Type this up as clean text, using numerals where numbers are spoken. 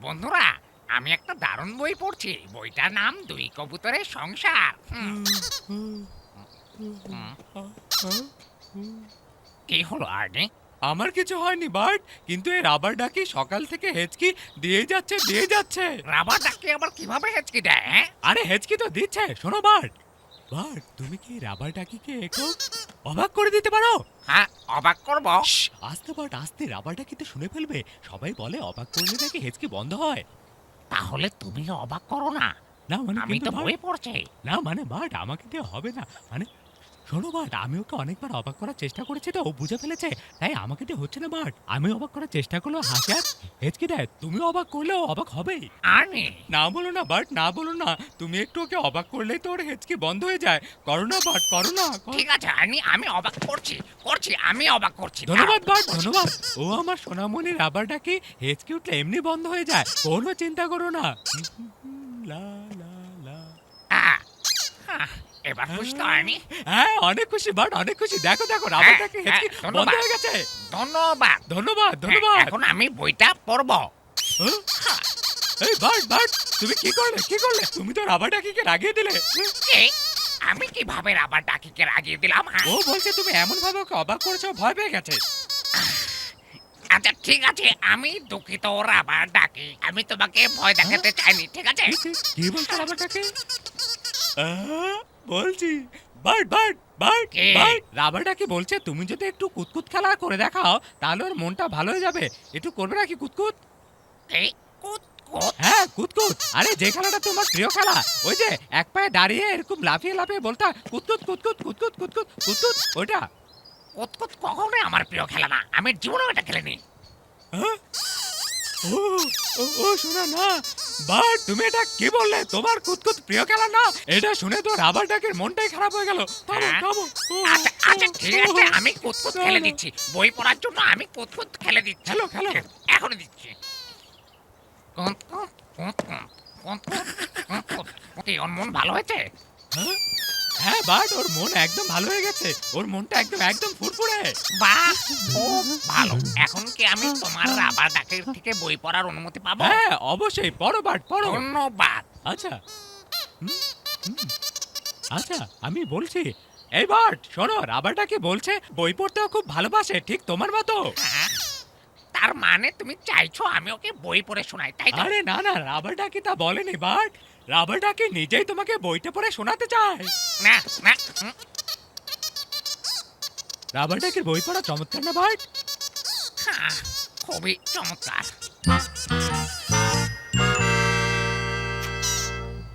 বন্ধুরা, আমি একটা দারুণ বই পড়ছি। বইটার নাম দুই কবুতরের সংসার। কি হলো আর্নি? আমার কিছু হয়নি বার্ট, কিন্তু এই রাবার ডাকি সকাল থেকে হেঁচকি দিয়ে যাচ্ছে। রাবার ডাকি আবার কিভাবে হেঁচকি দেয়? হ্যাঁ, আরে হেঁচকি তো দিচ্ছে। শোনো বার্ট, বার্ট তুমি কি রাবার ডাকিকে একটু অবাক করে দিতে পারো? হ্যাঁ, অবাক করবো। শ্শ্, আস্তে বার্ট আস্তে, রাবার ডাকিতে শুনে ফেলবে। সবাই বলে অবাক করলে নাকি হেঁচকি বন্ধ হয়। তাহলে তুমি অবাক করো না। না মানে আমি কিন্তু তো বার্ট, বই পড়ছি। না মানে বার্ট আমাকে দিয়ে হবে না। মানে শোনো বাট, আমি ওকে অনেকবার অবাক করার চেষ্টা করেছি তো ও বুঝে ফেলেছে, তাই আমাকে দিয়ে হচ্ছে না বাট। আমি অবাক করার চেষ্টা করলেও হাসি আর হেঁচকি দেয়। তুমি অবাক করলেও অবাক হবেই। আর্নি, না বলো না বাট, না বলো না। তুমি একটু ওকে অবাক করলেই তো ওর হেঁচকি বন্ধ হয়ে যায়। করো না বাট, করো না ঠিক আছে আর্নি, আমি অবাক করছি, আমি অবাক করছি। ধন্যবাদ দাঁড়াও, বাট, করছি। ধন্যবাদ। ও আমার সোনামণি রাবার ডাকি হেঁচকি উঠলে এমনি বন্ধ হয়ে যায়, কোনো চিন্তা করো না। লা লা লা। আহ, আহ, এবার খুশি তো আর্নি? হ্যাঁ অনেক খুশি বাট, অনেক খুশি। দেখো দেখো রাবার হ্যাঁ, ডাকি হ্যাঁ, হেঁচকি বন্ধ ধন্যবাদ। হয়ে গেছে। ধন্যবাদ। ধন্যবাদ হ্যাঁ, ধন্যবাদ। এখন আমি বইটা পড়বো। হ্যাঁ? এই বার্ট বার্ট, তুমি কি করলে, কি করলে? তুমি তো রাবার ডাকিকে রাগিয়ে দিলে। কি? আমি কিভাবে রাবার ডাকিকে রাগিয়ে দিলাম? ও বলছে তুমি এমন ভাবে ওকে অবাক করেছো, ভয় পেয়ে গেছে। আচ্ছা ঠিক আছে, আমি দুঃখিত রাবার ডাকি। আমি তোমাকে ভয় দেখাতে চাইনি, ঠিক আছে? কি বলছো রাবার ডাকি? বলছি বার্ট বার্ট বার্ট কে? বার্ট, রাবার ডাকি বলছে তুমি যদি একটু কুতকুত খেলা করে দেখাও তাহলে ওর মনটা ভালো হয়ে যাবে। একটু করবে নাকি কুতকুত? কে? কুত কুত? হ্যাঁ কুতকুত। আরে যে খেলাটা তোমার প্রিয় খেলা, ওই যে এক পায়ে দাঁড়িয়ে এরকম লাফিয়ে লাফিয়ে বলতা কুতকুত কুতকুত কুতকুত কুতকুত কুতকুত, ওইটা। কুত কুত কখনোই আমার প্রিয় খেলা না। আমি জীবনেও এটা খেলিনি। হ্যাঁ? ও ও ও শোনা না বাট, তুমি এটা কি বললে? তোমার কুতকুত প্রিয় খেলা না? এটা শুনে তো রাবার ডাকের মনটাই খারাপ হয়ে গেল। থামো হ্যাঁ? থামো। আচ্ছা আচ্ছা ঠিক আছে, আমি কুত কুত খেলে দিচ্ছি। বই পড়ার জন্য আমি কুত কুত খেলে দিচ্ছি। খেলো খেলো। এখনই দিচ্ছি। কুত কুত কুত কুত কুত কুত কুত কুত। কি, ওর মন ভালো হয়েছে? হ্যাঁ হ্যাঁ বাট, ওর মন একদম ভালো হয়ে গেছে। ওর মনটা একদম একদম ফুরফুরে। বাহ, খুব ভালো। এখন কি আমি তোমার রাবার ডাকের থেকে বই পড়ার অনুমতি পাবো? হ্যাঁ অবশ্যই, পড়ো বাট পড়ো। ধন্যবাদ। আচ্ছা হুম, হুম, আচ্ছা আমি বলছি। এই বাট শোনো, রাবারটাকে বলছে বই পড়তেও খুব ভালোবাসে, ঠিক তোমার মতো। হ্যাঁ, তার মানে তুমি চাইছো আমি ওকে বই পড়ে শোনাই, তাই তো? আরে না না, রাবারটাকে তা বলেনি বাট। রাবারটাকে নিজেই তোমাকে বইটা পড়ে শোনাতে চায়। না না, হুম, রাবারটাকে বই পড়া চমৎকার না বাট? হ্যাঁ, খুবই চমৎকার।